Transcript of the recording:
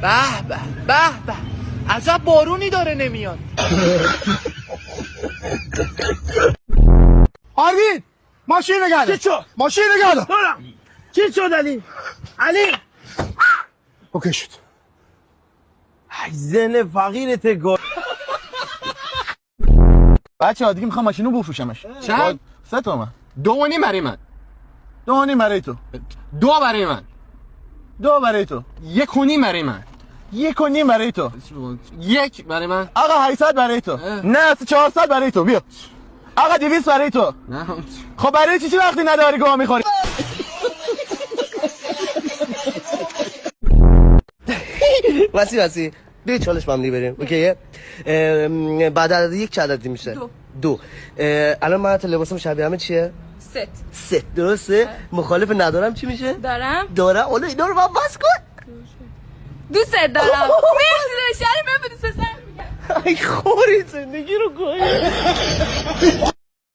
به به به به، عجب بارونی داره نمیاد. آروین ماشین نگرد. چی شد؟ ماشین نگرد. چی شد علی؟ اوکی شد. ای زن فقیرت گل. بچه ها دیگه میخوام ماشینو بفروشمش. چند؟ 3 تومن. 2.5 برای من. 2.5 برای تو. 2 برای من. 2 برای تو. 1.5 برای من. 1.5 برای تو. 1 برای من. آقا 800 برای تو. نه 400 برای تو. بیا آقا 200 برای تو. نه خب برای چی وقتی نداری گوه میخوری؟ وسی بیا چالش مملی بریم. اوکیه؟ بعد از 1 چه عددی میشه؟ 2. الان من لباسم شبیه همه چیه؟ ست. درسته؟ مخالف ندارم چی میشه؟ دارم. اولا اینا رو من بس کن. دوست دارم. مرسی داشتی. من به دوست پسر میگم. ای خوری زندگی رو گوی.